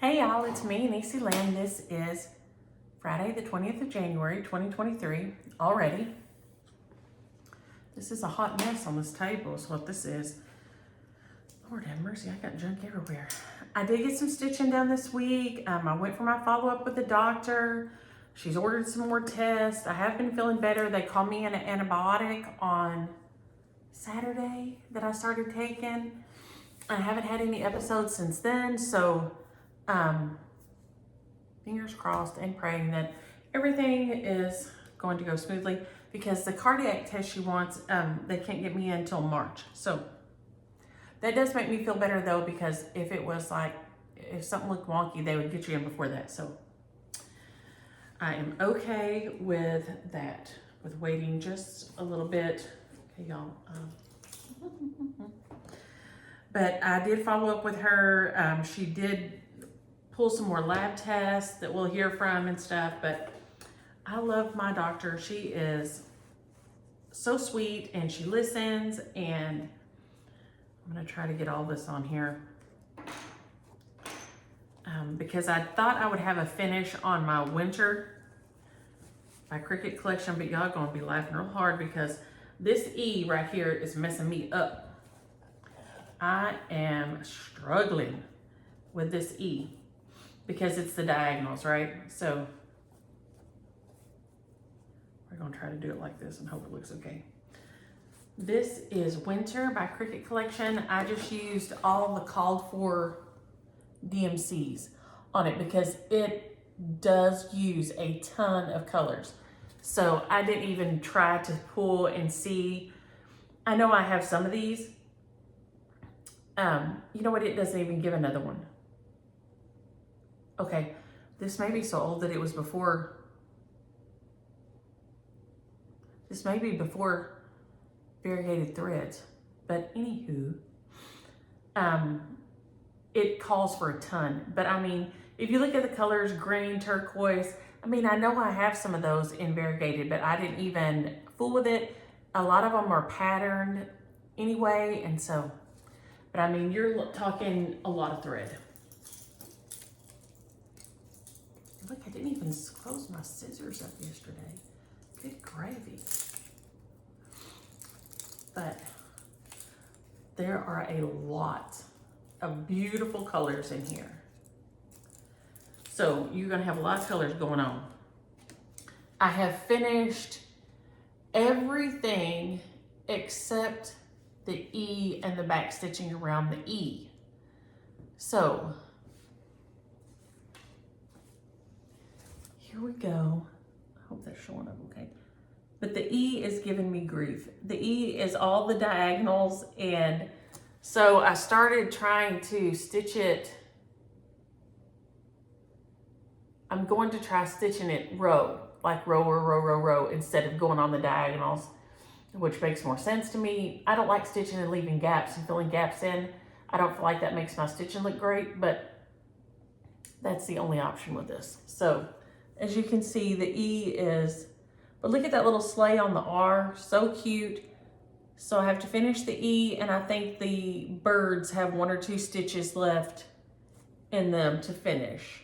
Hey y'all, it's me, Niecy Lynn. This is Friday the 20th of January, 2023 already. This is a hot mess on this table is what this is. Lord have mercy, I got junk everywhere. I did get some stitching done this week. I went for my follow-up with the doctor. She's ordered some more tests. I have been feeling better. They called me an antibiotic on Saturday that I started taking. I haven't had any episodes since then, so fingers crossed and praying that everything is going to go smoothly, because the cardiac test she wants, they can't get me in until March. So that does make me feel better though, because if it was like, if something looked wonky, they would get you in before that. So I am okay with that, with waiting just a little bit. Okay, y'all. But I did follow up with her. She did pull some more lab tests that we'll hear from and stuff, but I love my doctor. She is so sweet and she listens, and I'm gonna try to get all this on here because I thought I would have a finish on my winter by Cricut collection, but y'all gonna be laughing real hard because this E right here is messing me up. I am struggling with this E because it's the diagonals, right? So we're gonna try to do it like this and hope it looks okay. This is Winter by Cricut Collection. I just used all the called for DMCs on it because it does use a ton of colors. So I didn't even try to pull and see. I know I have some of these. You know what? It doesn't even give another one. Okay, this may be so old that it was before. This may be before variegated threads, but anywho, it calls for a ton. But I mean, if you look at the colors, green, turquoise, I mean, I know I have some of those in variegated, but I didn't even fool with it. A lot of them are patterned anyway, and so, but I mean, you're talking a lot of thread. Look, I didn't even close my scissors up yesterday. Good gravy. But there are a lot of beautiful colors in here. So you're gonna have a lot of colors going on. I have finished everything except the E and the back stitching around the E. So here we go. I hope that's showing up okay. But the E is giving me grief. The E is all the diagonals, and so I started trying to stitch it. I'm going to try stitching it row, like row, instead of going on the diagonals, which makes more sense to me. I don't like stitching and leaving gaps and filling gaps in. I don't feel like that makes my stitching look great, but that's the only option with this. So as you can see, the E is, but look at that little sleigh on the R, so cute. So I have to finish the E, and I think the birds have 1 or 2 stitches left in them to finish.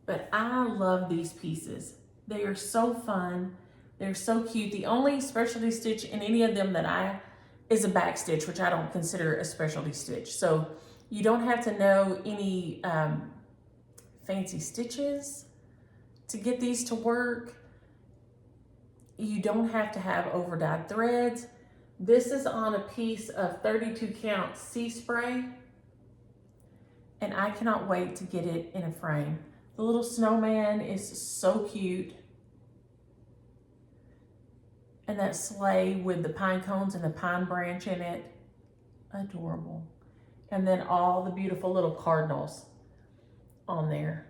But I love these pieces. They are so fun. They're so cute. The only specialty stitch in any of them that is a back stitch, which I don't consider a specialty stitch. So you don't have to know any fancy stitches to get these to work. You don't have to have over dyed threads. This is on a piece of 32 count sea spray, and I cannot wait to get it in a frame. The little snowman is so cute. And that sleigh with the pine cones and the pine branch in it, adorable. And then all the beautiful little cardinals on there.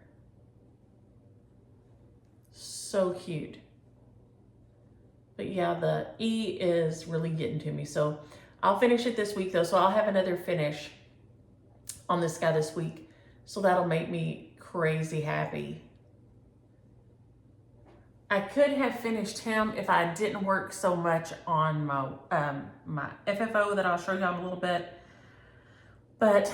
So cute. But yeah, the E is really getting to me. So I'll finish it this week though. So I'll have another finish on this guy this week. So that'll make me crazy happy. I could have finished him if I didn't work so much on my FFO that I'll show y'all in a little bit. But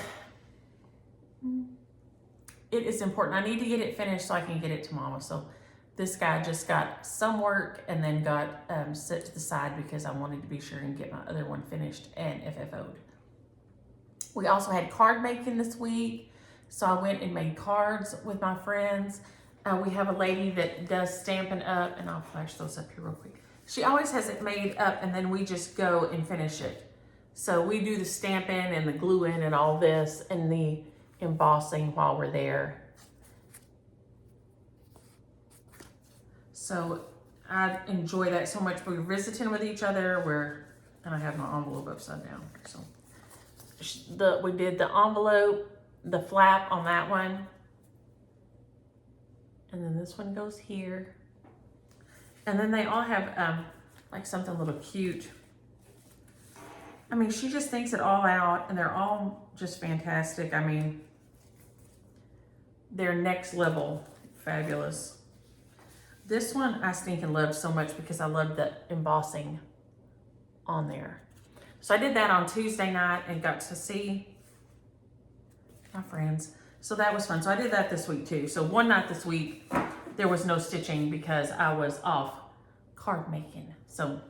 it is important. I need to get it finished so I can get it to Mama. So this guy just got some work and then got set to the side because I wanted to be sure and get my other one finished and FFO'd. We also had card making this week. So I went and made cards with my friends. We have a lady that does Stampin' Up, and I'll flash those up here real quick. She always has it made up and then we just go and finish it. So we do the stamping and the gluing and all this and the embossing while we're there. So I enjoy that so much. We're visiting with each other. And I have my envelope upside down. So we did the envelope, the flap on that one. And then this one goes here. And then they all have like something a little cute. I mean, she just thinks it all out and they're all just fantastic. I mean, they're next level fabulous. This one I stinking love so much because I love the embossing on there. So I did that on Tuesday night and got to see my friends. So that was fun. So I did that this week too. So one night this week, there was no stitching because I was off card making. So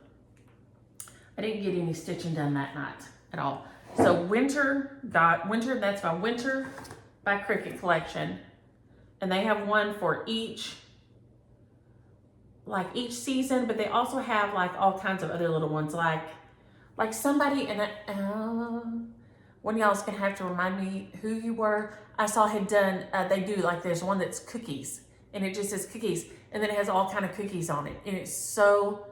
I didn't get any stitching done that night at all. So Winter, that's my Winter by Cricut collection. And they have one for each season, but they also have like all kinds of other little ones, like somebody, and one of y'all's gonna have to remind me who you were. I saw had done, they do like, there's one that's cookies, and it just says cookies, and then it has all kind of cookies on it, and it's so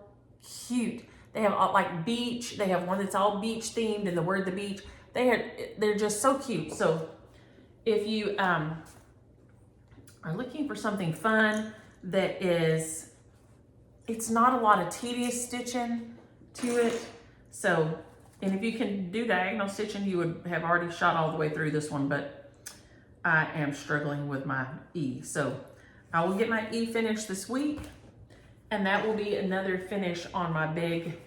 cute. They have all, like beach, they have one that's all beach themed, and the word the beach, they're just so cute. So if you are looking for something fun that is, it's not a lot of tedious stitching to it. So, and if you can do diagonal stitching, you would have already shot all the way through this one, but I am struggling with my E. So I will get my E finished this week, and that will be another finish on my big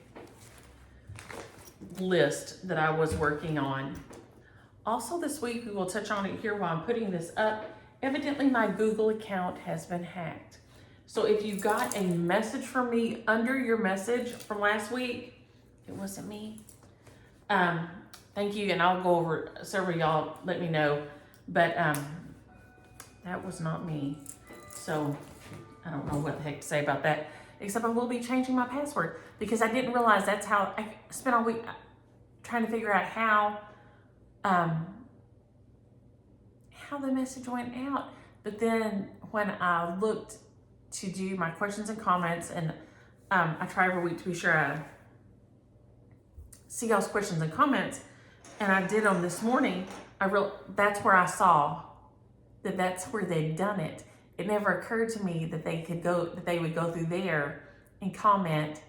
list that I was working on. Also this week, we will touch on it here while I'm putting this up. Evidently my Google account has been hacked. So if you got a message from me under your message from last week, it wasn't me. Thank you, and I'll go over several of y'all, let me know. But that was not me. So I don't know what the heck to say about that, except I will be changing my password because I didn't realize that's how I spent all week trying to figure out how the message went out. But then when I looked to do my questions and comments, and I try every week to be sure I see y'all's questions and comments, and I did them this morning. That's where I saw that's where they'd done it. It never occurred to me that they would go through there and comment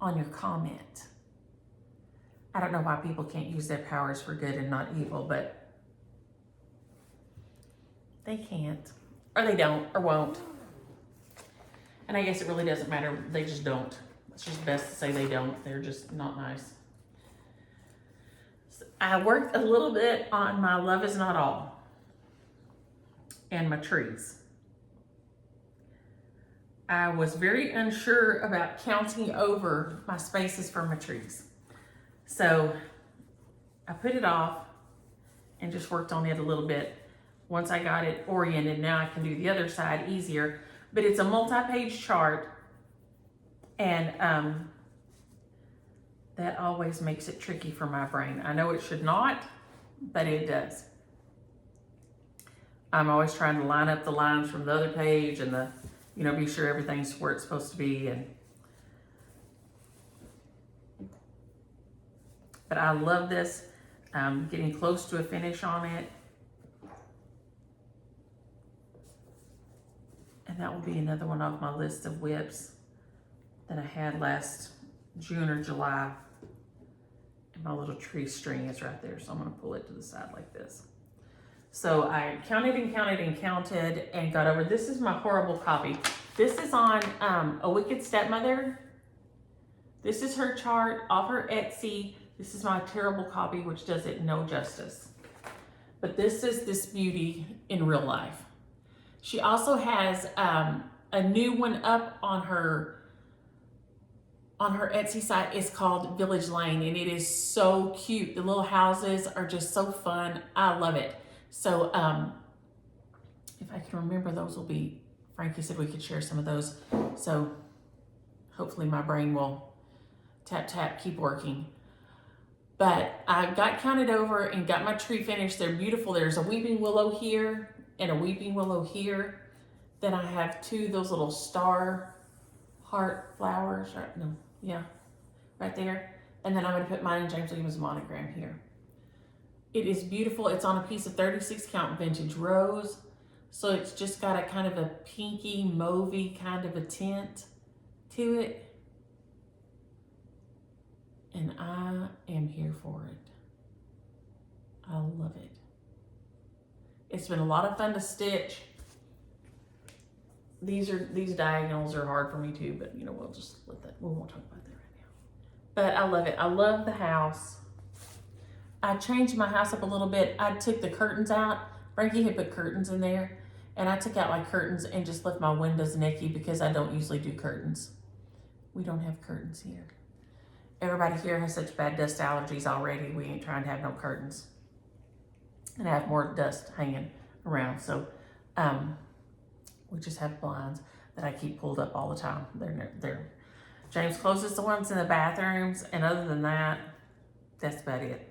on your comment. I don't know why people can't use their powers for good and not evil, but they can't, or they don't, or won't. And I guess it really doesn't matter. They just don't. It's just best to say they don't. They're just not nice. So I worked a little bit on my Love Is Not All and my trees. I was very unsure about counting over my spaces for my trees. So I put it off and just worked on it a little bit. Once I got it oriented, now I can do the other side easier. But it's a multi-page chart, and that always makes it tricky for my brain. I know it should not, but it does. I'm always trying to line up the lines from the other page and be sure everything's where it's supposed to be. But I love this. I'm getting close to a finish on it. And that will be another one off my list of whips that I had last June or July. And my little tree string is right there. So I'm gonna pull it to the side like this. So I counted and counted and counted and got over. This is my horrible copy. This is on A Wicked Stepmother. This is her chart off her Etsy. This is my terrible copy, which does it no justice. but this is this beauty in real life. She also has a new one up on her Etsy site. Is called Village Lane, and it is so cute. The little houses are just so fun. I love it. So if I can remember, those will be, Frankie said we could share some of those. So hopefully my brain will tap, keep working. But I got counted over and got my tree finished. They're beautiful. There's a weeping willow here and a weeping willow here. Then I have two of those little star heart flowers, right there. And then I'm gonna put mine and James Williams' monogram here. It is beautiful. It's on a piece of 36 count vintage rose. So it's just got a kind of a pinky, mauvey kind of a tint to it. And I am here for it. I love it. It's been a lot of fun to stitch. These diagonals are hard for me too, but you know, we'll just let that, we won't talk about that right now. But I love it. I love the house. I changed my house up a little bit. I took the curtains out. Frankie had put curtains in there, and I took out my curtains and just left my windows naked because I don't usually do curtains. We don't have curtains here. Everybody here has such bad dust allergies already. We ain't trying to have no curtains. And I have more dust hanging around. So we just have blinds that I keep pulled up all the time. They're James closes the ones in the bathrooms, and other than that, that's about it.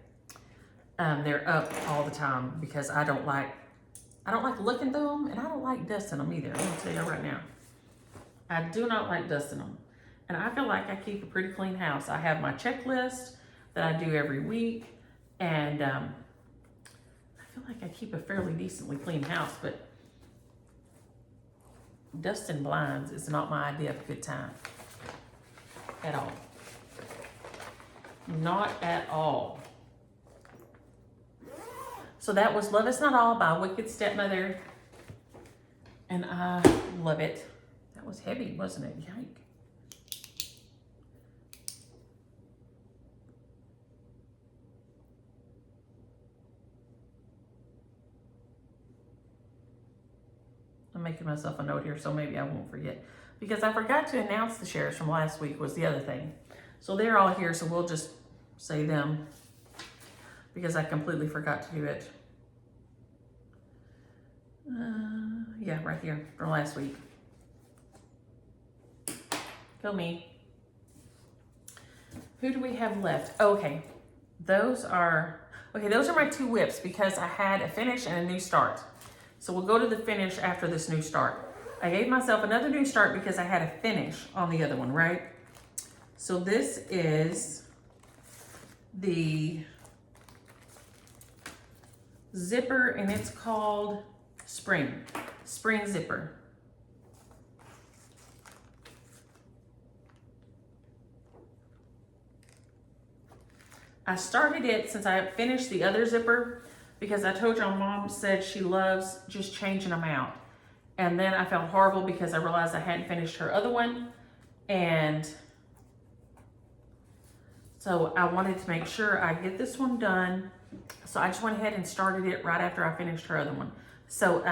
They're up all the time because I don't like looking through them, and I don't like dusting them either. I'm gonna tell you right now. I do not like dusting them. And I feel like I keep a pretty clean house. I have my checklist that I do every week, and I feel like I keep a fairly decently clean house, but dusting blinds is not my idea of a good time at all. Not at all. So that was Love Is Not All by Wicked Stepmother, and I love it. That was heavy, wasn't it? Yike. I'm making myself a note here so maybe I won't forget, because I forgot to announce the shares from last week was the other thing. So they're all here, so we'll just say them because I completely forgot to do it. Yeah, right here from last week. Go me. Who do we have left? Okay, those are my two whips because I had a finish and a new start. So we'll go to the finish after this new start. I gave myself another new start because I had a finish on the other one, right? So this is the zipper, and it's called Spring Zipper. I started it since I finished the other zipper because I told y'all Mom said she loves just changing them out. And then I felt horrible because I realized I hadn't finished her other one. And so I wanted to make sure I get this one done. So I just went ahead and started it right after I finished her other one. So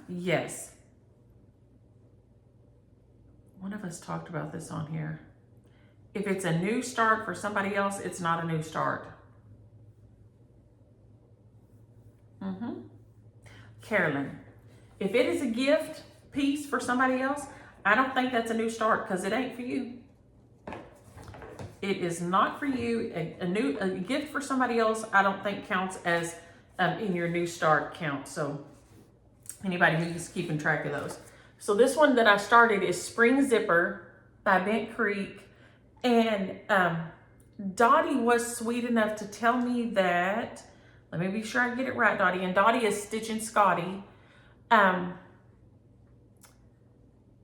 yes. One of us talked about this on here. If it's a new start for somebody else, it's not a new start. Carolyn, if it is a gift piece for somebody else, I don't think that's a new start because it ain't for you. It is not for you. A gift for somebody else, I don't think counts as in your new start count. So anybody who's keeping track of those. So this one that I started is Spring Zipper by Bent Creek. And Dottie was sweet enough to tell me that, let me be sure I get it right, Dottie. And Dottie is Stitching Scotty.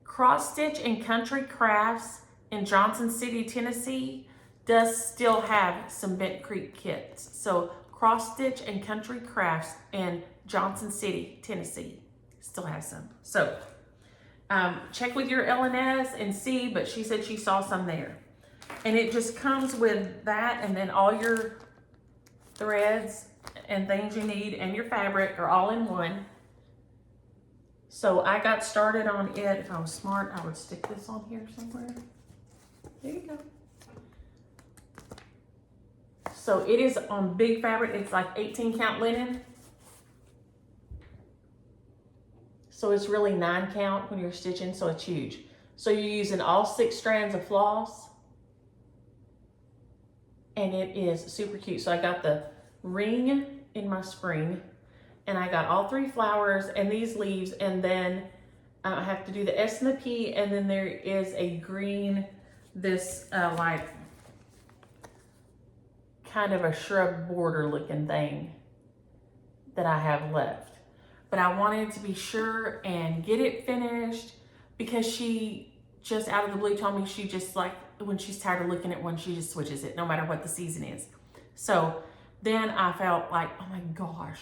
Cross Stitch and Country Crafts in Johnson City, Tennessee does still have some Bent Creek kits. So Cross Stitch and Country Crafts in Johnson City, Tennessee still has some. So check with your LNS and see, but she said she saw some there. And it just comes with that and then all your threads and things you need and your fabric are all in one. So I got started on it. If I was smart, I would stick this on here somewhere. There you go. So it is on big fabric. It's like 18 count linen. So it's really 9 count when you're stitching, so it's huge. So you're using all 6 strands of floss. And it is super cute. So I got the ring in my spring, and I got all 3 flowers and these leaves, and then I have to do the S and the P, and then there is a green, this like kind of a shrub border looking thing that I have left. But I wanted to be sure and get it finished because she just out of the blue told me she just like, when she's tired of looking at one, she just switches it no matter what the season is. So then I felt like, oh my gosh,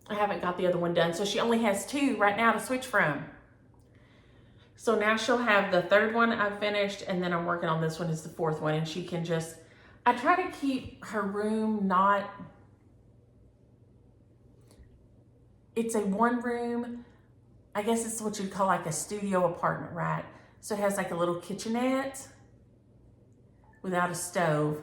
I haven't got the other one done. So she only has 2 right now to switch from. So now she'll have the 3rd one I've finished, and then I'm working on this one is the 4th one, and she can just, I try to keep her room not, it's a 1 room, I guess it's what you'd call like a studio apartment, right? So it has like a little kitchenette without a stove,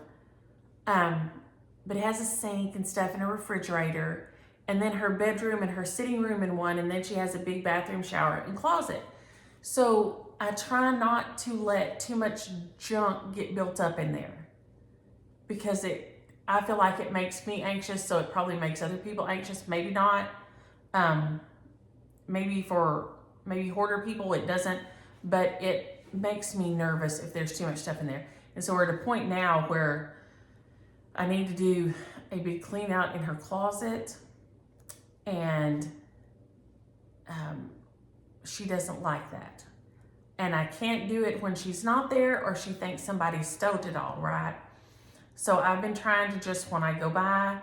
but it has a sink and stuff and a refrigerator, and then her bedroom and her sitting room in one, and then she has a big bathroom, shower, and closet. So I try not to let too much junk get built up in there because I feel like it makes me anxious, so it probably makes other people anxious. Maybe not. Maybe hoarder people it doesn't, but it makes me nervous if there's too much stuff in there. And so we're at a point now where I need to do a big clean out in her closet, and she doesn't like that. And I can't do it when she's not there or she thinks somebody stowed it all, right? So I've been trying to just, when I go by,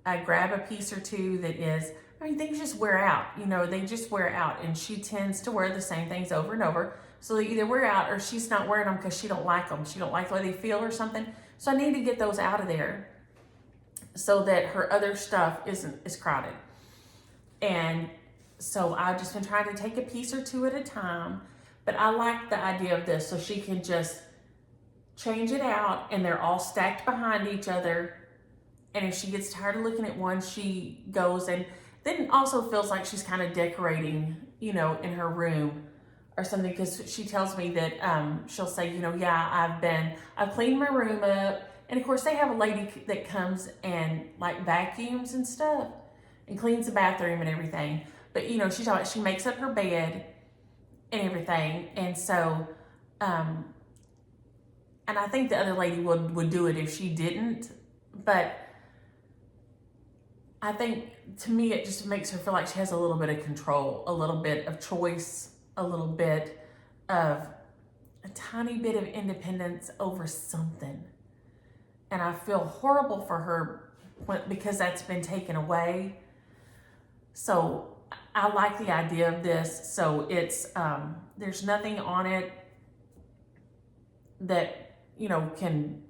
I grab a piece or 2 that is, I mean, things just wear out, you know, they just wear out, and she tends to wear the same things over and over. So they either wear out or she's not wearing them because she don't like them. She don't like the way they feel or something. So I need to get those out of there so that her other stuff isn't as crowded. And so I've just been trying to take a piece or 2 at a time, but I like the idea of this so she can just change it out and they're all stacked behind each other. And if she gets tired of looking at one, she goes and then also feels like she's kind of decorating, you know, in her room or something, because she tells me that she'll say, you know, yeah, I've cleaned my room up. And of course they have a lady that comes and like vacuums and stuff and cleans the bathroom and everything. But you know, she makes up her bed and everything. And so, and I think the other lady would do it if she didn't, but I think to me, it just makes her feel like she has a little bit of control, a little bit of choice, a little bit of a tiny bit of independence over something. And I feel horrible for her because that's been taken away. So I like the idea of this. So it's, there's nothing on it that, you know, can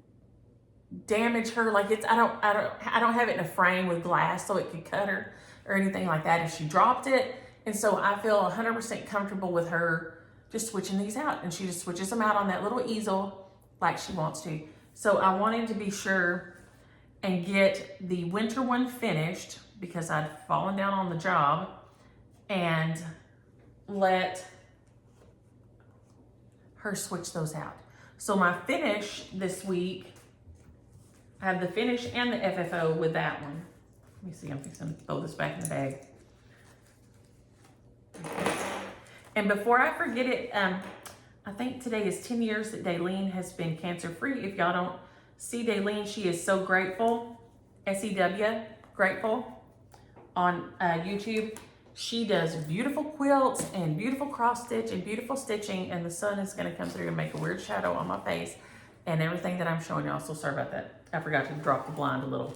damage her. Like I don't have it in a frame with glass so it could cut her or anything like that if she dropped it. And so I feel 100% comfortable with her just switching these out, and she just switches them out on that little easel like she wants to. So I wanted to be sure and get the winter one finished because I'd fallen down on the job, and let her switch those out. So my finish this week, I have the finish and the FFO with that one. Let me see, I'm fixing to throw this back in the bag. And before I forget it, I think today is 10 years that Daylene has been cancer-free. If y'all don't see Daylene, she is so grateful, S-E-W, grateful, on YouTube. She does beautiful quilts and beautiful cross stitch and beautiful stitching, and the sun is gonna come through and make a weird shadow on my face and everything that I'm showing y'all, so sorry about that. I forgot to drop the blind a little.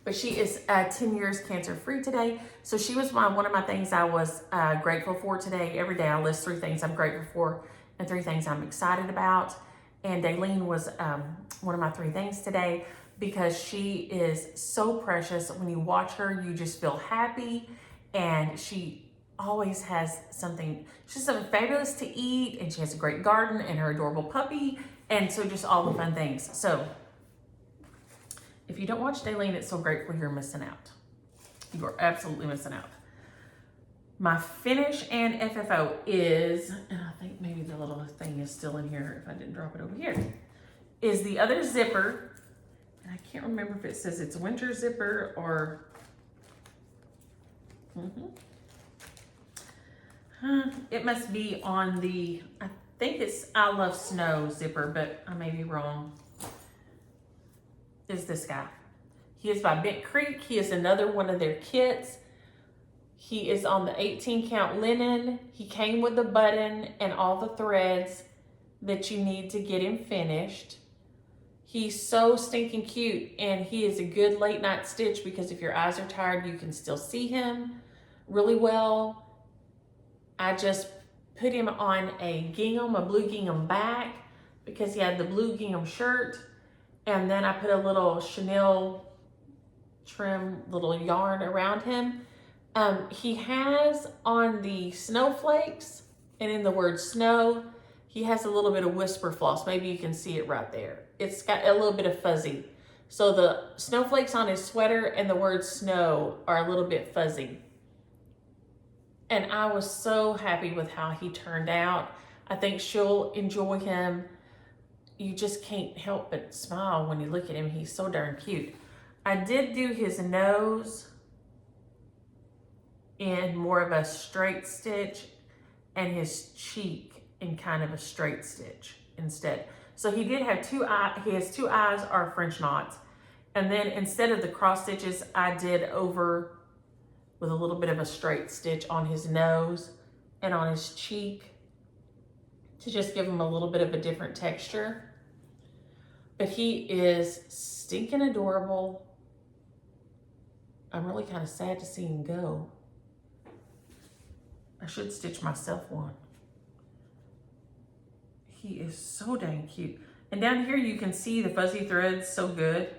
But she is 10 years cancer-free today. So she was one of my things I was grateful for today. Every day I list 3 things I'm grateful for and 3 things I'm excited about. And Daylene was one of my 3 things today. because she is so precious. When you watch her, you just feel happy, and she always has something, she's something fabulous to eat, and she has a great garden and her adorable puppy, and so just all the fun things. So if you don't watch Daylene, It's So Grateful, you're missing out. You are absolutely missing out. My finish and FFO is, and I think maybe the little thing is still in here if I didn't drop it over here, is the other zipper. And I can't remember if it says it's winter zipper or, it must be on the, I think it's I Love Snow zipper, but I may be wrong. Is this guy. He is by Bent Creek. He is another one of their kits. He is on the 18 count linen. He came with the button and all the threads that you need to get him finished. He's so stinking cute, and he is a good late night stitch because if your eyes are tired, you can still see him really well. I just put him on a gingham, a blue gingham back, because he had the blue gingham shirt. And then I put a little chenille trim little yarn around him. He has on the snowflakes, and in the word snow, he has a little bit of whisper floss. Maybe you can see it right there. It's got a little bit of fuzzy. So the snowflakes on his sweater and the word snow are a little bit fuzzy. And I was so happy with how he turned out. I think she'll enjoy him. You just can't help but smile when you look at him. He's so darn cute. I did do his nose in more of a straight stitch and his cheek in kind of a straight stitch instead. So he did have two eyes. His two eyes are French knots. And then instead of the cross stitches, I did over with a little bit of a straight stitch on his nose and on his cheek to just give him a little bit of a different texture. But he is stinking adorable. I'm really kind of sad to see him go. I should stitch myself one. He is so dang cute. And down here you can see the fuzzy threads so good,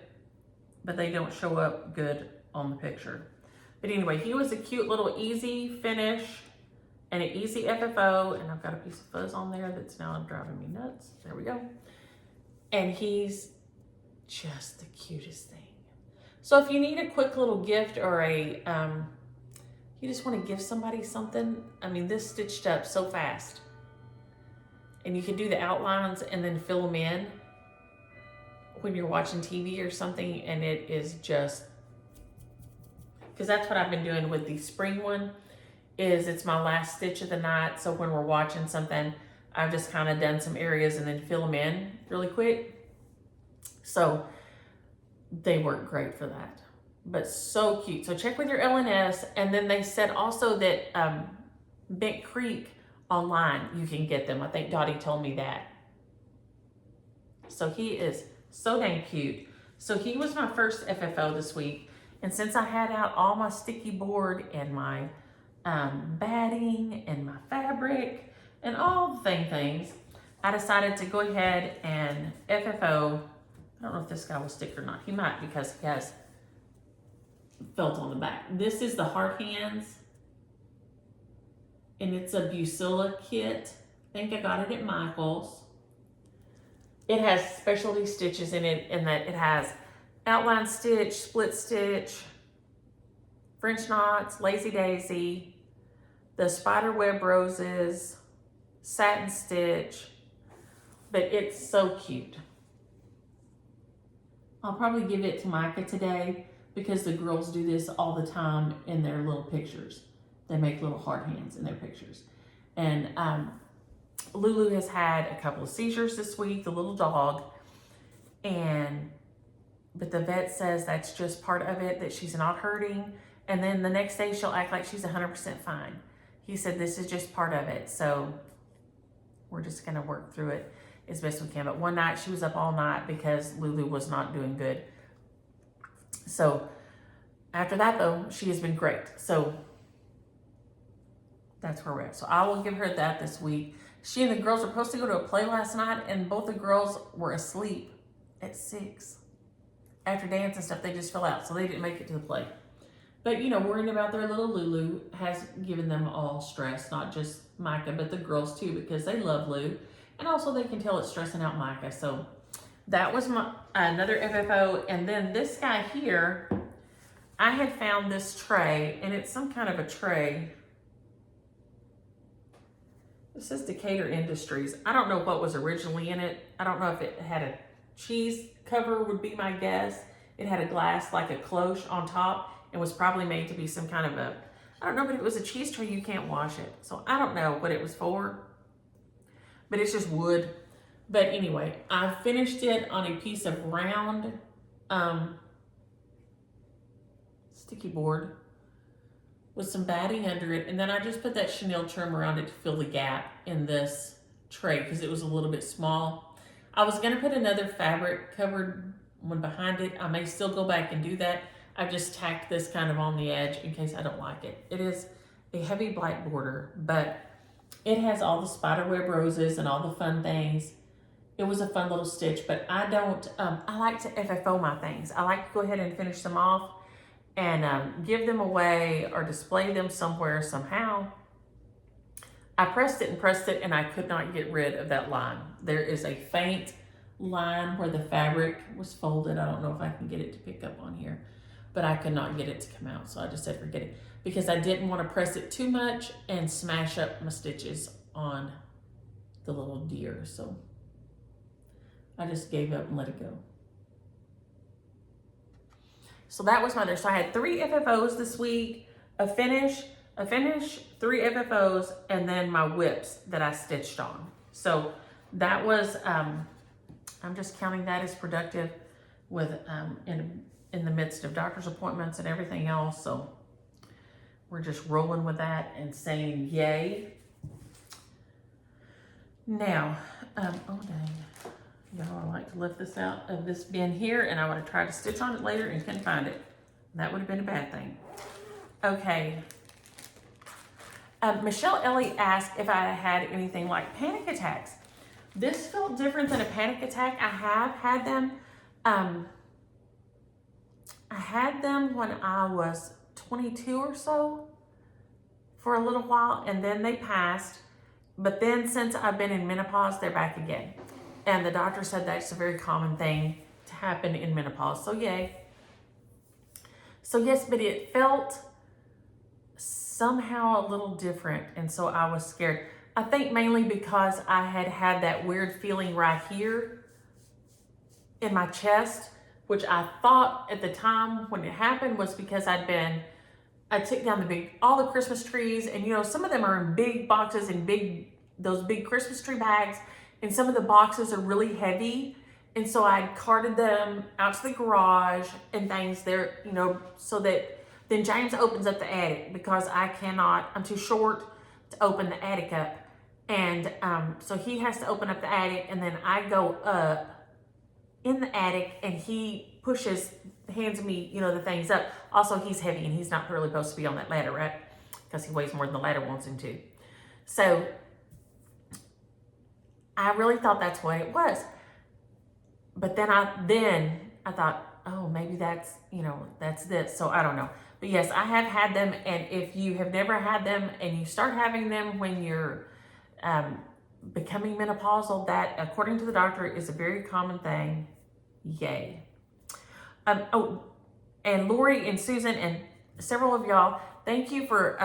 but they don't show up good on the picture. But anyway, he was a cute little easy finish and an easy FFO. And I've got a piece of fuzz on there that's now driving me nuts. There we go. And he's just the cutest thing. So if you need a quick little gift or a, you just want to give somebody something, I mean, this stitched up so fast. And you can do the outlines and then fill them in when you're watching TV or something. And it is just, because that's what I've been doing with the spring one, is it's my last stitch of the night. So when we're watching something, I've just kind of done some areas and then fill them in really quick. So they work great for that, but so cute. So check with your LNS. And then they said also that Bent Creek online, you can get them. I think Dottie told me that. So he is so dang cute. So he was my first FFO this week. And since I had out all my sticky board and my batting and my fabric and all the things, I decided to go ahead and FFO. I don't know if this guy will stick or not. He might, because he has felt on the back. This is the Heart Hands, and it's a Bucilla kit. I think I got it at Michael's. It has specialty stitches in it, and that it has outline stitch, split stitch, French knots, lazy daisy, the spider web roses, satin stitch, but it's so cute. I'll probably give it to Micah today because the girls do this all the time in their little pictures. They make little heart hands in their pictures. And Lulu has had a couple of seizures this week, the little dog. But the vet says that's just part of it, that she's not hurting. And then the next day she'll act like she's 100% fine. He said this is just part of it. So we're just gonna work through it as best we can. But one night she was up all night because Lulu was not doing good. So after that though, she has been great. So that's where we're at. So I will give her that this week. She and the girls were supposed to go to a play last night, and both the girls were asleep at 6. after dance and stuff, they just fell out. So they didn't make it to the play. But, you know, worrying about their little Lulu has given them all stress, not just Micah, but the girls too, because they love Lou. And also they can tell it's stressing out Micah. So that was my another FFO. And then this guy here, I had found this tray, and it's some kind of a tray. This says Decatur Industries. I don't know what was originally in it. I don't know if it had a cheese cover would be my guess. It had a glass like a cloche on top. It was probably made to be some kind of a, I don't know, but it was a cheese tray. You can't wash it. So I don't know what it was for, but it's just wood. But anyway, I finished it on a piece of round sticky board with some batting under it. And then I just put that chenille trim around it to fill the gap in this tray because it was a little bit small. I was gonna put another fabric covered one behind it. I may still go back and do that. I've just tacked this kind of on the edge in case I don't like it. It is a heavy black border, but it has all the spiderweb roses and all the fun things. It was a fun little stitch, but I don't, I like to FFO my things. I like to go ahead and finish them off and give them away or display them somewhere somehow. I pressed it and I could not get rid of that line. There is a faint line where the fabric was folded. I don't know if I can get it to pick up on here, but I could not get it to come out. So I just said, forget it, because I didn't want to press it too much and smash up my stitches on the little deer. So I just gave up and let it go. So that was my other. So I had 3 FFOs this week, a finish, 3 FFOs, and then my whips that I stitched on. So that was, I'm just counting that as productive with, in the midst of doctor's appointments and everything else. So we're just rolling with that and saying yay. Now, oh dang. Y'all, I like to lift this out of this bin here, and I would have tried to stitch on it later and couldn't find it. That would have been a bad thing. Okay. Michelle Ellie asked if I had anything like panic attacks. This felt different than a panic attack. I have had them. I had them when I was 22 or so for a little while, and then they passed. But then since I've been in menopause, they're back again. And the doctor said that's a very common thing to happen in menopause. So yay. So yes, but it felt somehow a little different. And so I was scared. I think mainly because I had that weird feeling right here in my chest, which I thought at the time when it happened was because I took down all the Christmas trees, and you know, some of them are in big boxes and those big Christmas tree bags. And some of the boxes are really heavy. And so I carted them out to the garage and things there, you know, so that then James opens up the attic because I'm too short to open the attic up. And so he has to open up the attic, and then I go up in the attic and he hands me, you know, the things up. Also, he's heavy and he's not really supposed to be on that ladder, right? Because he weighs more than the ladder wants him to. So I really thought that's what it was. But then I thought, oh, maybe that's, you know, that's this. So I don't know. But yes, I have had them. And if you have never had them and you start having them when you're becoming menopausal, that according to the doctor is a very common thing. Yay. Oh, and Lori and Susan and several of y'all, thank you for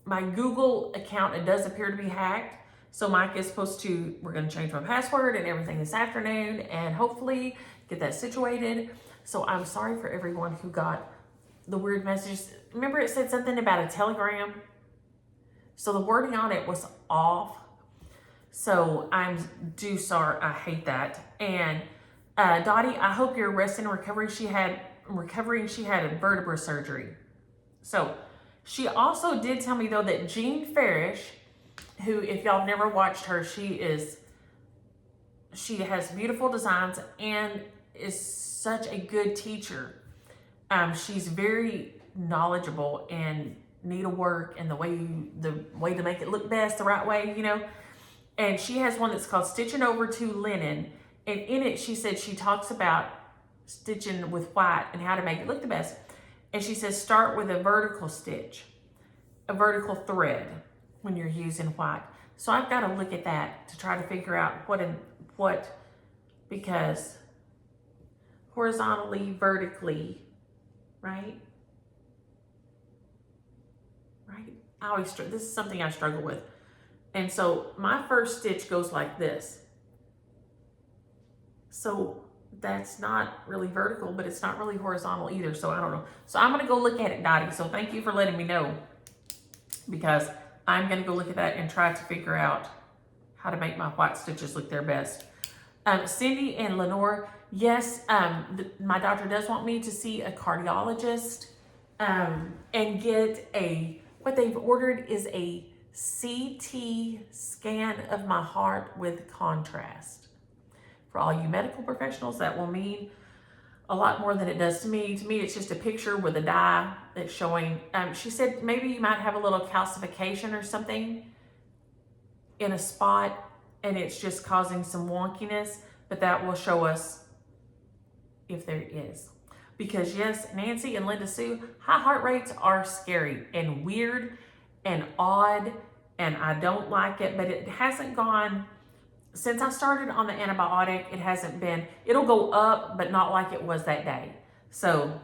my Google account. It does appear to be hacked. So Mike is we're going to change my password and everything this afternoon and hopefully get that situated. So I'm sorry for everyone who got the weird messages. Remember it said something about a telegram? So the wording on it was off. So I'm sorry. I hate that. And Dottie, I hope you're resting and recovering. She had a vertebra surgery. So she also did tell me though that Jean Farish, who, if y'all have never watched her, she has beautiful designs and is such a good teacher. She's very knowledgeable and needlework and the way to make it look best, the right way, you know. And she has one that's called Stitching Over to Linen. And in it, she said she talks about stitching with white and how to make it look the best. And she says, start with a vertical stitch, a vertical thread when you're using white. So I've got to look at that to try to figure out what, because horizontally, vertically, right? Right? This is something I struggle with. And so my first stitch goes like this. So that's not really vertical, but it's not really horizontal either. So I don't know. So I'm going to go look at it, Dottie. So thank you for letting me know, because I'm going to go look at that and try to figure out how to make my white stitches look their best. Cindy and Lenore, yes, my doctor does want me to see a cardiologist and get what they've ordered is a CT scan of my heart with contrast. For all you medical professionals, that will mean a lot more than it does to me. To me, it's just a picture with a dye that's showing. She said maybe you might have a little calcification or something in a spot, and it's just causing some wonkiness, but that will show us if there is. Because yes, Nancy and Linda Sue, high heart rates are scary and weird and odd, and I don't like it, but it hasn't gone. Since I started on the antibiotic, it hasn't been, it'll go up, but not like it was that day. So,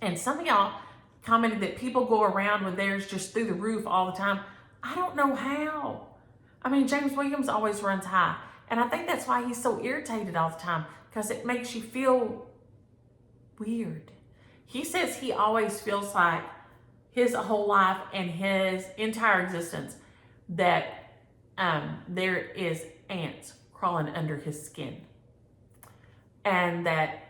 and some of y'all commented that people go around with theirs just through the roof all the time. I don't know how. I mean, James Williams always runs high. And I think that's why he's so irritated all the time, because it makes you feel weird. He says he always feels like his whole life and his entire existence that there is ants crawling under his skin, and that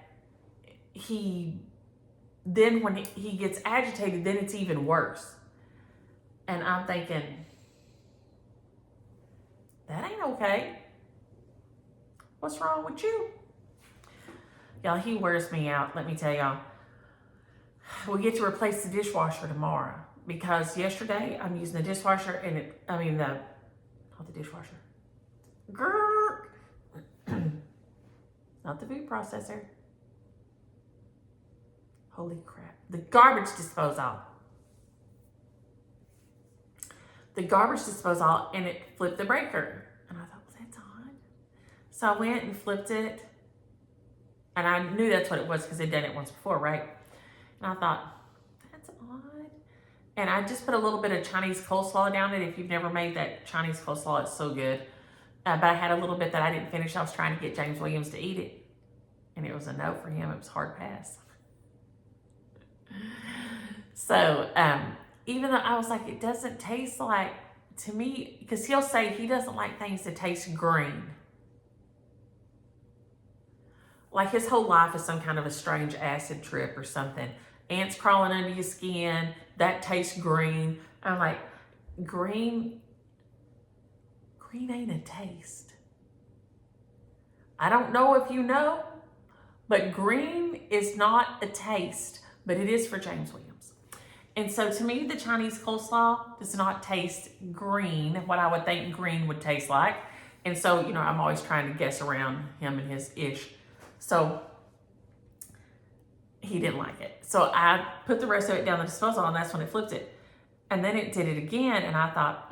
then when he gets agitated, then it's even worse. And I'm thinking, that ain't okay. What's wrong with you? Y'all, he wears me out, let me tell y'all. We get to replace the dishwasher tomorrow, because yesterday I'm using the dishwasher and not the dishwasher. Grrr. Not the food processor. Holy crap. The garbage disposal. The garbage disposal, and it flipped the breaker. And I thought, well, that's odd. So I went and flipped it. And I knew that's what it was because they'd done it once before, right? And I thought, that's odd. And I just put a little bit of Chinese coleslaw down it. If you've never made that Chinese coleslaw, it's so good. But I had a little bit that I didn't finish. I was trying to get James Williams to eat it. And it was a no for him. It was a hard pass. So even though I was like, it doesn't taste like, to me, because he'll say he doesn't like things that taste green. Like his whole life is some kind of a strange acid trip or something. Ants crawling under your skin, that tastes green. I'm like, green ain't a taste. I don't know if you know, but green is not a taste, but it is for James Williams. And so to me, the Chinese coleslaw does not taste green, what I would think green would taste like. And so, I'm always trying to guess around him and his ish. So he didn't like it. So I put the rest of it down the disposal, and that's when it flipped it. And then it did it again, and I thought,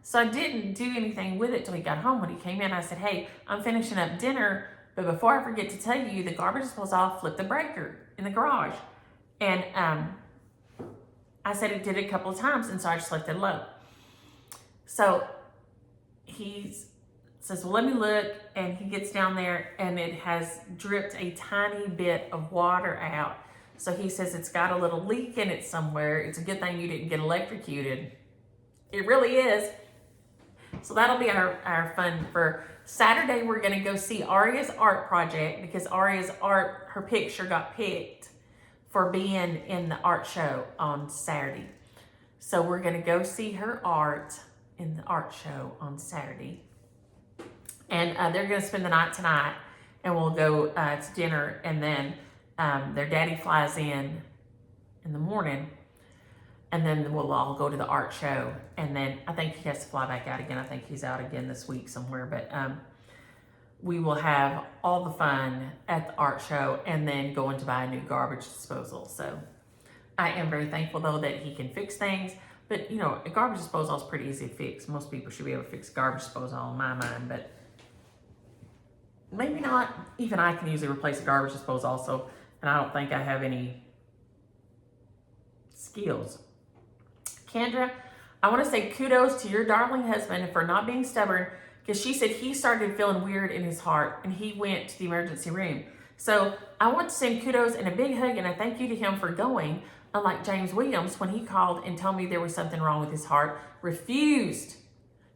So I didn't do anything with it till he got home. When he came in, I said, hey, I'm finishing up dinner, but before I forget to tell you, the garbage disposal flipped the breaker in the garage. And I said it did it a couple of times, and so I just left it alone. So he says, well, let me look, and he gets down there, and it has dripped a tiny bit of water out. So he says it's got a little leak in it somewhere. It's a good thing you didn't get electrocuted. It really is. So that'll be our fun for Saturday. We're going to go see Aria's art project, because Aria's art, her picture got picked for being in the art show on Saturday. So we're going to go see her art in the art show on Saturday. And they're going to spend the night tonight, and we'll go to dinner, and then their daddy flies in the morning, and then we'll all go to the art show, and then I think he has to fly back out again. I think he's out again this week somewhere, but we will have all the fun at the art show and then going to buy a new garbage disposal. So I am very thankful though that he can fix things. But you know, a garbage disposal is pretty easy to fix. Most people should be able to fix garbage disposal in my mind, but maybe not. Even I can usually replace a garbage disposal also, and I don't think I have any skills. Kendra, I want to say kudos to your darling husband for not being stubborn, because she said he started feeling weird in his heart and he went to the emergency room. So I want to send kudos and a big hug and a thank you to him for going, unlike James Williams when he called and told me there was something wrong with his heart, refused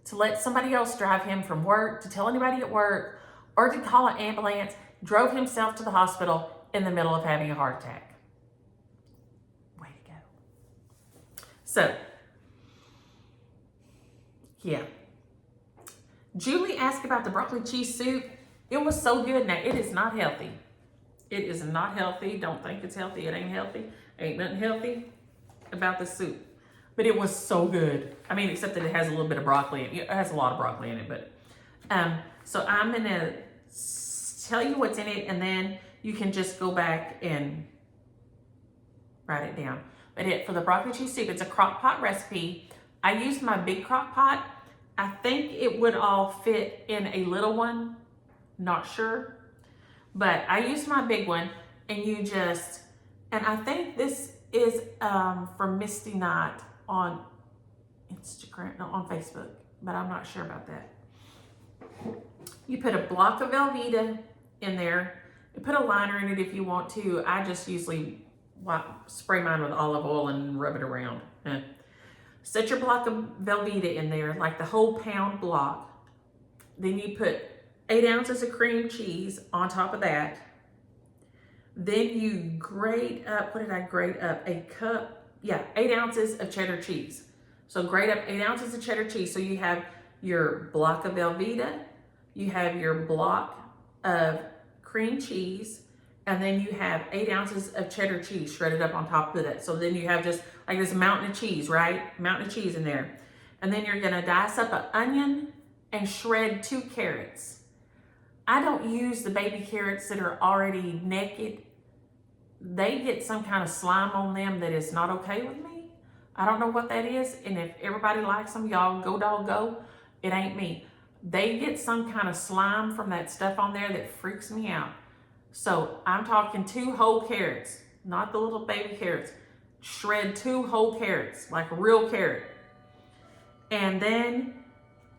to let somebody else drive him from work, to tell anybody at work, or to call an ambulance, drove himself to the hospital in the middle of having a heart attack. Way to go. So, yeah. Julie asked about the broccoli cheese soup. It was so good. Now, it is not healthy. It is not healthy. Don't think it's healthy. It ain't healthy. Ain't nothing healthy about the soup. But it was so good. I mean, except that it has a little bit of broccoli in it. It has a lot of broccoli in it, but so I'm gonna tell you what's in it, and then you can just go back and write it down. But for the broccoli cheese soup, it's a crock pot recipe. I used my big crock pot. I think it would all fit in a little one. Not sure. But I used my big one, and and I think this is from Misty Knight on Instagram, no, on Facebook, but I'm not sure about that. You put a block of Velveeta in there. You put a liner in it if you want to. I just usually spray mine with olive oil and rub it around. Set your block of Velveeta in there, like the whole pound block. Then you put 8 ounces of cream cheese on top of that. Then you grate up, what did I grate up? 8 ounces of cheddar cheese. So grate up 8 ounces of cheddar cheese. So you have your block of Velveeta, you have your block of cream cheese, and then you have 8 ounces of cheddar cheese shredded up on top of it. So then you have just like this mountain of cheese, right? Mountain of cheese in there. And then you're gonna dice up an onion and shred 2 carrots. I don't use the baby carrots that are already naked. They get some kind of slime on them that is not okay with me. I don't know what that is, and if everybody likes them, y'all go dog go. It ain't me. They get some kind of slime from that stuff on there that freaks me out. So I'm talking 2 whole carrots, not the little baby carrots. Shred 2 whole carrots, like a real carrot. And then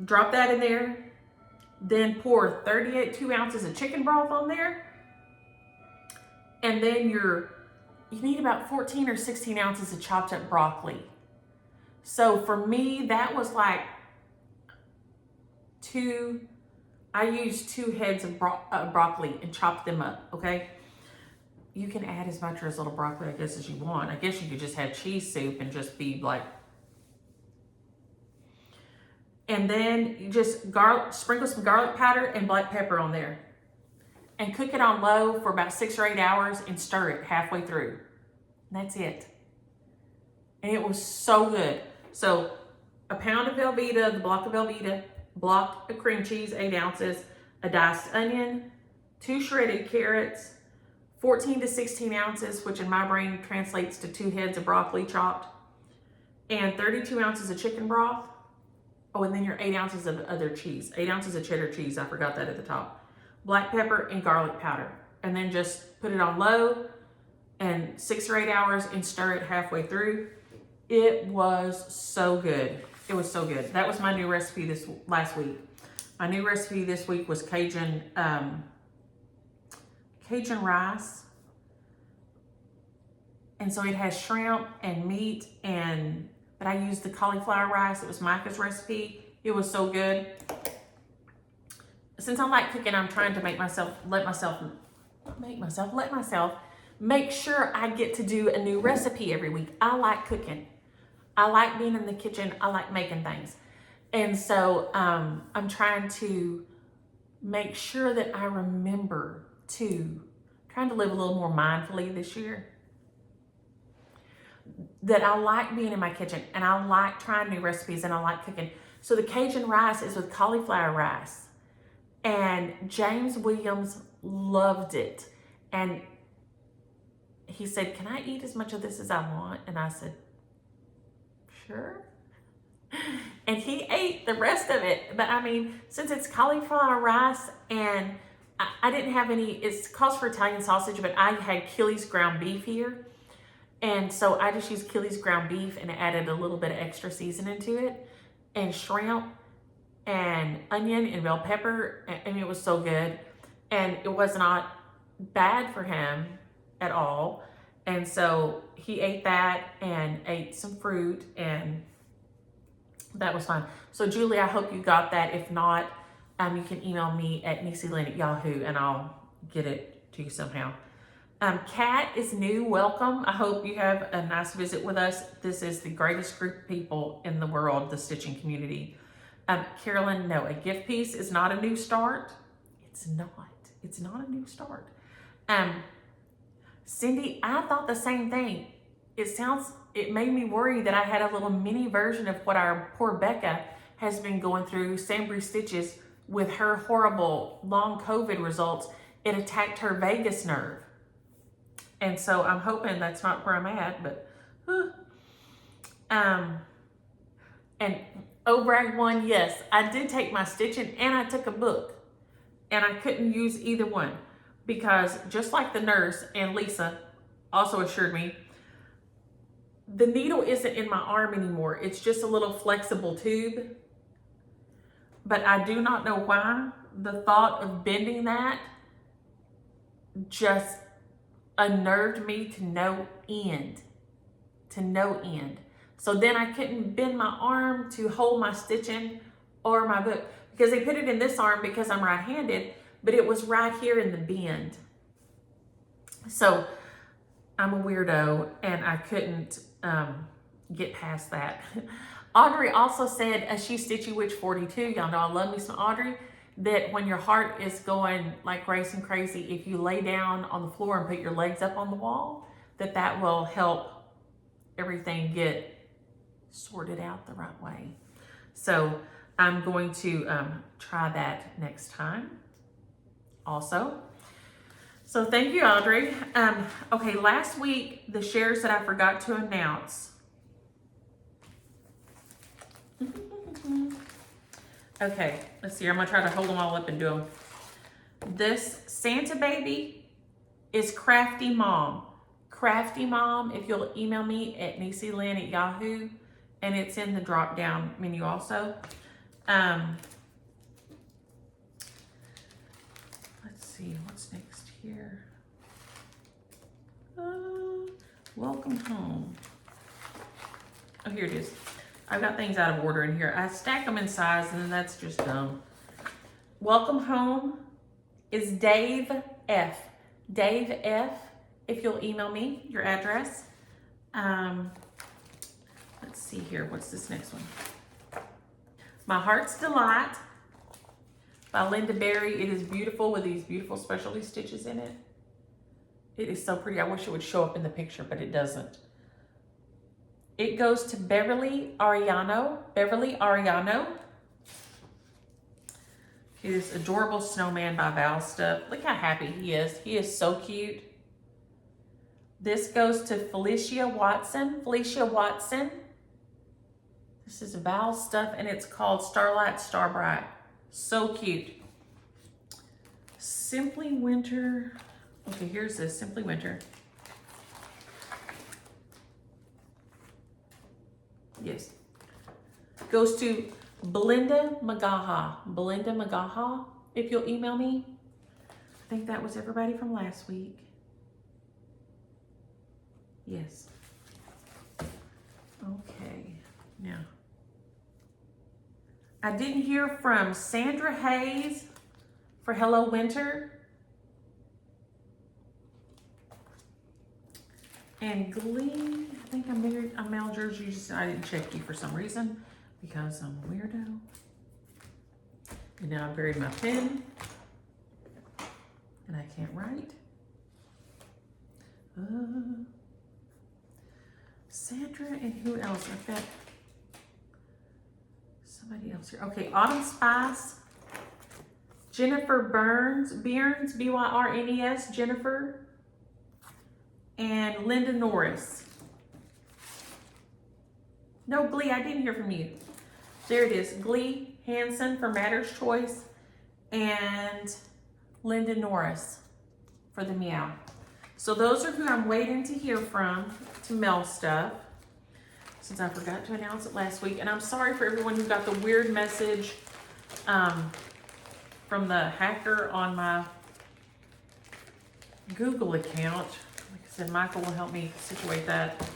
drop that in there. Then pour 2 ounces of chicken broth on there. And then you need about 14 or 16 ounces of chopped up broccoli. So for me, that was like I used 2 heads of broccoli and chopped them up, okay? You can add as much or as little broccoli, I guess, as you want. I guess you could just have cheese soup and just be like, and then you just sprinkle some garlic powder and black pepper on there. And cook it on low for about 6 or 8 hours and stir it halfway through. And that's it. And it was so good. So a pound of Velveeta, the block of Velveeta, block of cream cheese, 8 ounces, a diced onion, 2 shredded carrots, 14 to 16 ounces, which in my brain translates to 2 heads of broccoli chopped, and 32 ounces of chicken broth. Oh, and then your 8 ounces of other cheese, 8 ounces of cheddar cheese. I forgot that at the top. Black pepper and garlic powder. And then just put it on low and 6 or 8 hours and stir it halfway through. It was so good. It was so good. That was my new recipe last week. My new recipe this week was Cajun rice. And so it has shrimp and meat, but I used the cauliflower rice. It was Micah's recipe. It was so good. Since I like cooking, I'm trying to make sure I get to do a new recipe every week. I like cooking. I like being in the kitchen. I like making things. And so I'm trying to make sure that I remember trying to live a little more mindfully this year. That I like being in my kitchen and I like trying new recipes and I like cooking. So the Cajun rice is with cauliflower rice. And James Williams loved it. And he said, can I eat as much of this as I want? And I said, sure. And he ate the rest of it. But I mean, since it's cauliflower rice and I didn't have any, it's calls for Italian sausage, but I had Kelly's ground beef here. And so I just used Kelly's ground beef and added a little bit of extra seasoning to it, and shrimp and onion and bell pepper. I mean, it was so good. And it was not bad for him at all. And so he ate that and ate some fruit, and that was fun. So Julie, I hope you got that. If not, you can email me at NissyLynn@Yahoo and I'll get it to you somehow. Kat is new. Welcome. I hope you have a nice visit with us. This is the greatest group of people in the world, the stitching community. Carolyn, no, a gift piece is not a new start. It's not. It's not a new start. Cindy, I thought the same thing. It made me worry that I had a little mini version of what our poor Becca has been going through, Sambry Stitches, with her horrible long COVID results. It attacked her vagus nerve. And so I'm hoping that's not where I'm at, but, and O'Brag one, yes, I did take my stitching and I took a book, and I couldn't use either one because just like the nurse and Lisa also assured me, the needle isn't in my arm anymore. It's just a little flexible tube, but I do not know why the thought of bending that just unnerved me to no end, So then I couldn't bend my arm to hold my stitching or my book, because they put it in this arm because I'm right-handed, but it was right here in the bend. So I'm a weirdo and I couldn't get past that. Audrey also said, she's Stitchy Witch 42, y'all know I love me some Audrey, that when your heart is going like racing crazy, if you lay down on the floor and put your legs up on the wall, that will help everything get sorted out the right way. So I'm going to try that next time also. So thank you, Audrey. Okay, last week, the shares that I forgot to announce. Okay, let's see. I'm gonna try to hold them all up and do them. This Santa baby is Crafty Mom. Crafty Mom, if you'll email me at NissyLynn@Yahoo, and it's in the drop down menu also. Let's see, what's next here? Welcome home. Oh, here it is. I've got things out of order in here. I stack them in size, and then that's just dumb. Welcome home is Dave F. Dave F. If you'll email me your address. Let's see here. What's this next one? My Heart's Delight by Linda Berry. It is beautiful with these beautiful specialty stitches in it. It is so pretty. I wish it would show up in the picture, but it doesn't. It goes to Beverly Ariano. Beverly Ariano. His adorable snowman by Flosstube. Look how happy he is. He is so cute. This goes to Felicia Watson. Felicia Watson. This is Flosstube and it's called Starlight Starbright. So cute. Simply Winter. Okay, here's this Simply Winter. Yes. Goes to Belinda Magaha. Belinda Magaha, if you'll email me. I think that was everybody from last week. Yes. Okay. Now, I didn't hear from Sandra Hayes for Hello Winter. And Glee, I think I mailed yours. I didn't check you for some reason because I'm a weirdo. And now I buried my pen and I can't write. Sandra and who else? I've got somebody else here. Okay, Autumn Spice Jennifer Byrnes, B-Y-R-N-E-S, Jennifer, and Linda Norris. No, Glee, I didn't hear from you. There it is, Glee Hansen for Matter's Choice, and Linda Norris for the Meow. So those are who I'm waiting to hear from to mail stuff, since I forgot to announce it last week. And I'm sorry for everyone who got the weird message from the hacker on my Google account. Like I said, Michael will help me situate that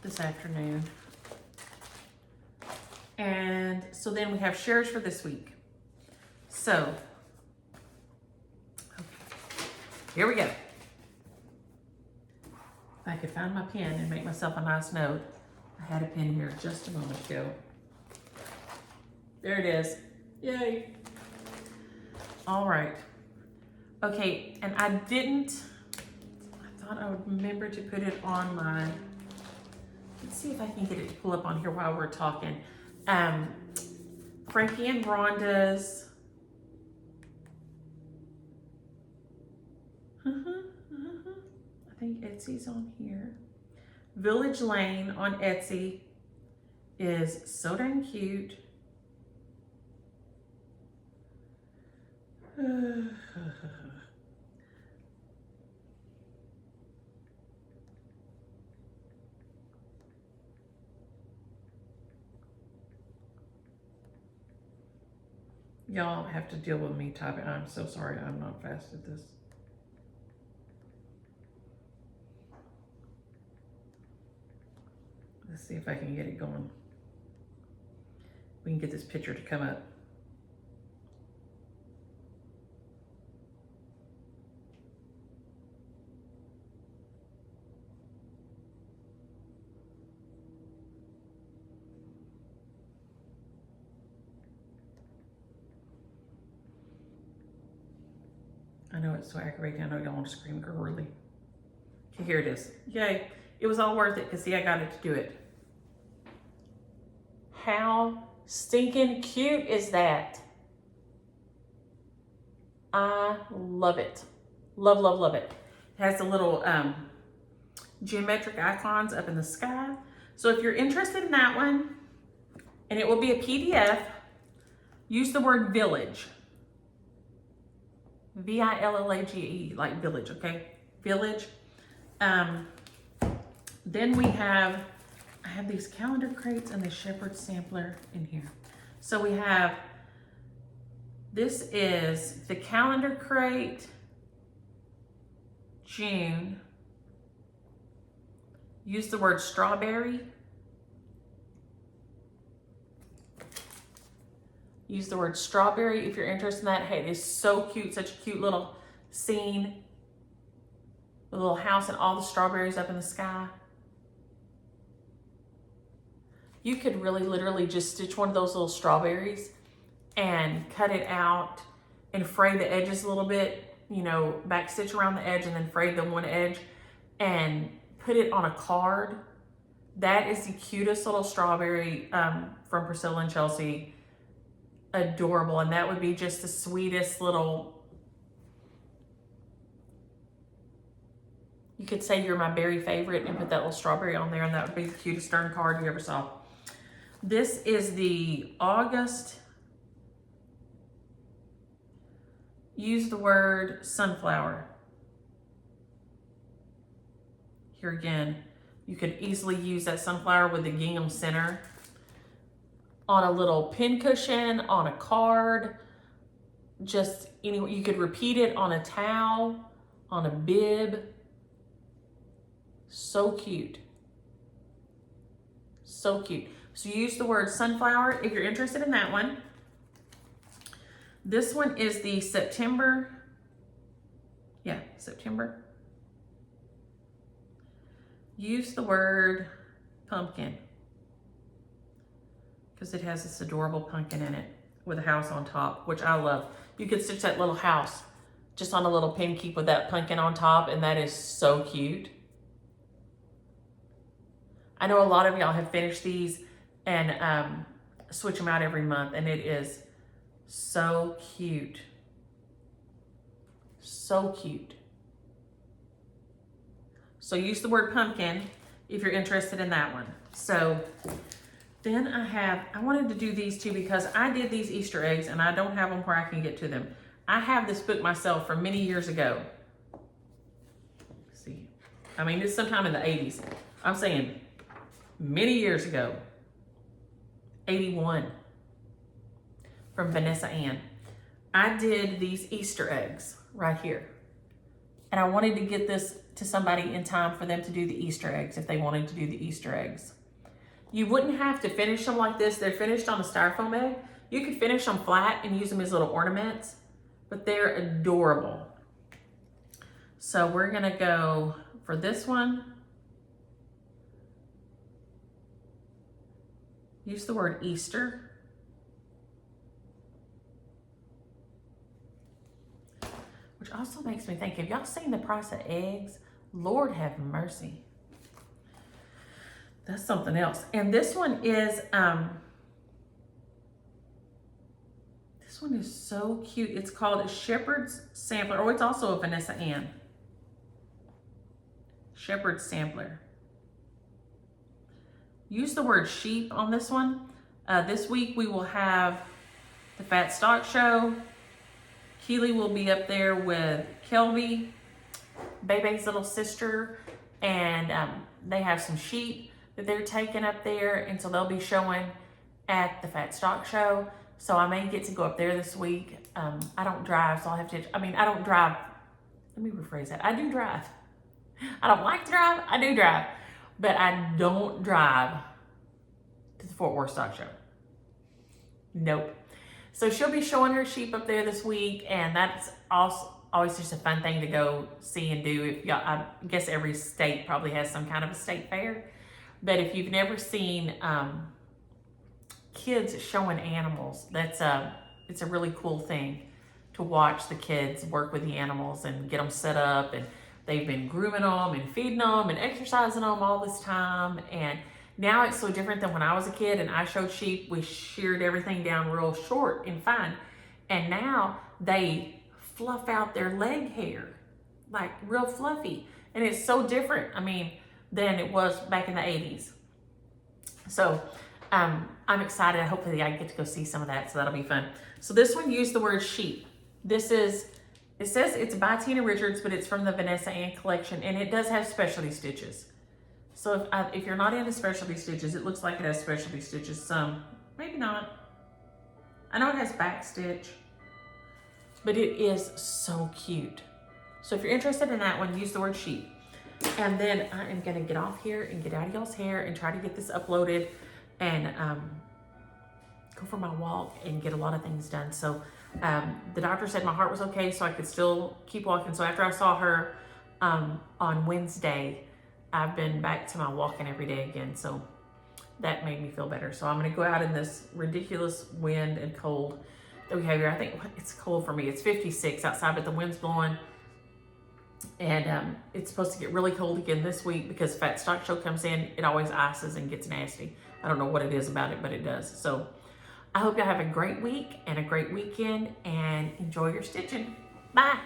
this afternoon. And so then we have shares for this week. So, okay, here we go. If I could find my pen and make myself a nice note. I had a pen here just a moment ago. There it is. Yay. All right. Okay, and I thought I would remember to put it on my, let's see if I can get it to pull up on here while we're talking. Frankie and Rhonda's, I think Etsy's on here. Village Lane on Etsy is so dang cute. Y'all have to deal with me typing. I'm so sorry, I'm not fast at this. Let's see if I can get it going. We can get this picture to come up. I know it's so aggravating. I know y'all want to scream girly. Okay, here it is. Yay. It was all worth it because see, I got it to do it. How stinking cute is that? I love it. Love, love, love it. It has the little geometric icons up in the sky. So if you're interested in that one, and it will be a PDF, use the word village. V-I-L-L-A-G-E, like village, okay? Village. Then we have, I have these calendar crates and the shepherd sampler in here. So we have, this is the calendar crate, June. Use the word strawberry. Use the word strawberry if you're interested in that. Hey, it is so cute, such a cute little scene. The little house and all the strawberries up in the sky. You could really literally just stitch one of those little strawberries and cut it out and fray the edges a little bit, you know, back stitch around the edge and then fray the one edge and put it on a card. That is the cutest little strawberry from Priscilla and Chelsea. Adorable. And that would be just the sweetest little, you could say you're my berry favorite and put that little strawberry on there, and that would be the cutest darn card you ever saw. This is the August. Use the word sunflower. Here again, you could easily use that sunflower with the gingham center on a little pin cushion, on a card, just anyway. You could repeat it on a towel, on a bib. So cute. So cute. So use the word sunflower if you're interested in that one. This one is the September. Yeah, September. Use the word pumpkin because it has this adorable pumpkin in it with a house on top, which I love. You could stitch that little house just on a little pin keep with that pumpkin on top, and that is so cute. I know a lot of y'all have finished these and switch them out every month, and it is so cute. so cute. So use the word pumpkin if you're interested in that one. So then I wanted to do these two because I did these Easter eggs and I don't have them where I can get to them. I have this book myself from many years ago. Let's see, I mean, it's sometime in the 80s. I'm saying many years ago, 81, from Vanessa Ann. I did these Easter eggs right here. And I wanted to get this to somebody in time for them to do the Easter eggs if they wanted to do the Easter eggs. You wouldn't have to finish them like this. They're finished on a styrofoam egg. You could finish them flat and use them as little ornaments, but they're adorable. So we're gonna go for this one. Use the word Easter. Which also makes me think, have y'all seen the price of eggs? Lord have mercy. That's something else. And this one is so cute. It's called a Shepherd's Sampler. Oh, it's also a Vanessa Ann. Shepherd's Sampler. Use the word sheep on this one. This week we will have the Fat Stock Show. Keely will be up there with Kelby, Bebe's little sister, and they have some sheep that they're taking up there, and so they'll be showing at the Fat Stock Show. So I may get to go up there this week. I don't drive, so I'll have to, I don't drive. Let me rephrase that. I do drive. I don't like to drive, I do drive, but I don't drive to the Fort Worth Stock Show. Nope. So she'll be showing her sheep up there this week, and that's also always just a fun thing to go see and do. If y'all, I guess every state probably has some kind of a state fair, but if you've never seen kids showing animals, it's a really cool thing to watch the kids work with the animals and get them set up, and they've been grooming them and feeding them and exercising them all this time. And now it's so different than when I was a kid and I showed sheep. We sheared everything down real short and fine. And now they fluff out their leg hair, like real fluffy. And it's so different, than it was back in the 80s. So I'm excited. Hopefully I get to go see some of that, so that'll be fun. So this one used the word sheep. It says it's by Tina Richards, but it's from the Vanessa Ann collection, and it does have specialty stitches. So if you're not into specialty stitches, it looks like it has specialty stitches. Some, maybe not. I know it has back stitch, but it is so cute. So if you're interested in that one, use the word sheep. And then I am gonna get off here and get out of y'all's hair and try to get this uploaded and go for my walk and get a lot of things done. So the doctor said my heart was okay, so I could still keep walking. So after I saw her on Wednesday, I've been back to my walking every day again, so that made me feel better. So I'm gonna go out in this ridiculous wind and cold that we have here. I think it's cold for me. It's 56 outside, but the wind's blowing. And it's supposed to get really cold again this week because Fat Stock Show comes in. It always ices and gets nasty. I don't know what it is about it, but it does. So I hope y'all have a great week and a great weekend and enjoy your stitching. Bye.